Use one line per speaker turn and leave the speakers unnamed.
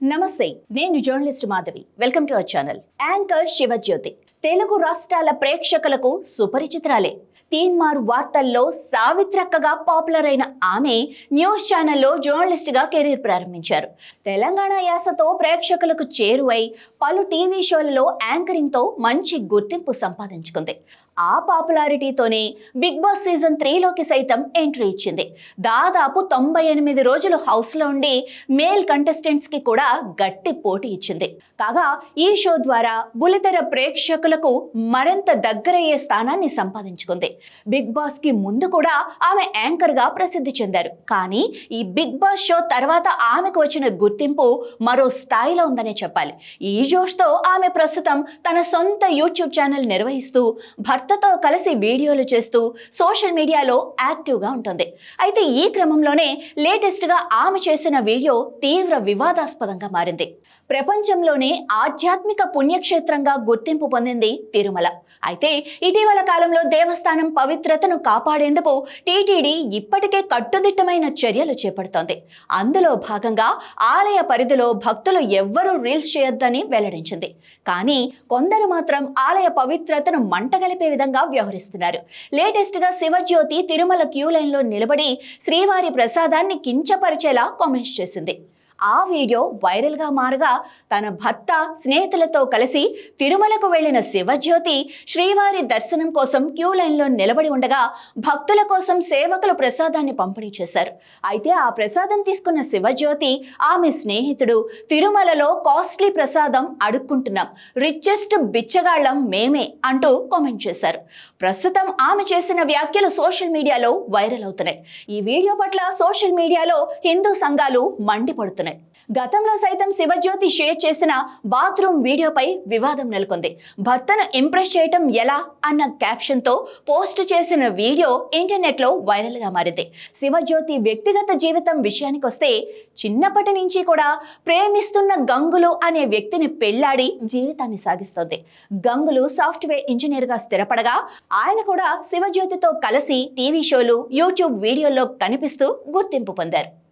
నమస్తే, నేను journalist Madhavi. Welcome to our channel. Anchor Sivajyothi Telugu రాష్ట్రాల ప్రేక్షకులకు సుపరిచితురాలే. తీన్మార్ వార్తల్లో సావిత్రక్కగా పాపులర్ అయిన ఆమె న్యూస్ ఛానల్లో జర్నలిస్ట్గా కెరీర్ ప్రారంభించారు. తెలంగాణ యాసతో ప్రేక్షకులకు చేరువై పలు టీవీ షోలలో యాంకరింగ్తో మంచి గుర్తింపు సంపాదించుకుంది. ఆ పాపులారిటీతోనే బిగ్ బాస్ సీజన్ 3లోకి సైతం ఎంట్రీ ఇచ్చింది. దాదాపు 98 రోజులు హౌస్లో ఉండి మేల్ కంటెస్టెంట్స్కి కూడా గట్టి పోటీ ఇచ్చింది. కాగా ఈ షో ద్వారా బుల్లితెర ప్రేక్షకులకు మరింత దగ్గరయ్యే స్థానాన్ని సంపాదించుకుంది. బిగ్ బాస్ కి ముందు కూడా ఆమె యాంకర్ గా ప్రసిద్ధి చెందారు. కానీ ఈ బిగ్ బాస్ షో తర్వాత ఆమెకు వచ్చిన గుర్తింపు మరో స్థాయిలో ఉందనే చెప్పాలి. ఈ జోష్తో ఆమె ప్రస్తుతం తన సొంత యూట్యూబ్ ఛానల్ నిర్వహిస్తూ భర్తతో కలిసి వీడియోలు చేస్తూ సోషల్ మీడియాలో యాక్టివ్గా ఉంటుంది. అయితే ఈ క్రమంలోనే లేటెస్ట్గా ఆమె చేసిన వీడియో తీవ్ర వివాదాస్పదంగా మారింది. ప్రపంచంలోనే ఆధ్యాత్మిక పుణ్యక్షేత్రంగా గుర్తింపు పొందింది తిరుమల. అయితే ఇటీవల కాలంలో దేవస్థానం పవిత్రతను కాపాడేందుకు టీటీడీ ఇప్పటికే కట్టుదిట్టమైన చర్యలు చేపడుతోంది. అందులో భాగంగా ఆలయ పరిధిలో భక్తులు ఎవ్వరూ రీల్స్ చేయొద్దని వెల్లడించింది. కానీ కొందరు మాత్రం ఆలయ పవిత్రతను మంటగలిపే విధంగా వ్యవహరిస్తున్నారు. లేటెస్ట్గా శివజ్యోతి తిరుమల క్యూ లైన్లో నిలబడి శ్రీవారి ప్రసాదాన్ని కించపరిచేలా కామెంట్స్ చేసింది. ఆ వీడియో వైరల్గా మారగా తన భర్త స్నేహితులతో కలిసి తిరుమలకు వెళ్లిన శివజ్యోతి శ్రీవారి దర్శనం కోసం క్యూ లైన్లో నిలబడి ఉండగా భక్తుల కోసం సేవకులు ప్రసాదాన్ని పంపిణీ చేశారు. అయితే ఆ ప్రసాదం తీసుకున్న శివజ్యోతి ఆమె స్నేహితుడు తిరుమలలో కాస్ట్లీ ప్రసాదం అడుక్కుంటున్నాం, రిచెస్ట్ బిచ్చగాళ్లం మేమే అంటూ కామెంట్ చేశారు. ప్రస్తుతం ఆమె చేసిన వ్యాఖ్యలు సోషల్ మీడియాలో వైరల్ అవుతున్నాయి. ఈ వీడియో పట్ల సోషల్ మీడియాలో హిందూ సంఘాలు మండిపడుతున్నాయి. గతంలో సైతం శివజ్యోతి షేర్ చేసిన బాత్రూమ్ వీడియోపై వివాదం నెలకొంది. భర్తను ఇంప్రెస్ చేయటం ఎలా అన్న క్యాప్షన్తో పోస్ట్ చేసిన వీడియో ఇంటర్నెట్లో వైరల్గా మారింది. శివజ్యోతి వ్యక్తిగత జీవితం విషయానికి వస్తే చిన్నప్పటి నుంచి కూడా ప్రేమిస్తున్న గంగులు అనే వ్యక్తిని పెళ్లాడి జీవితాన్ని సాగిస్తోంది. గంగులు సాఫ్ట్వేర్ ఇంజనీర్గా స్థిరపడగా ఆయన కూడా శివజ్యోతితో కలిసి టీవీ షోలు, యూట్యూబ్ వీడియోల్లో కనిపిస్తూ గుర్తింపు పొందారు.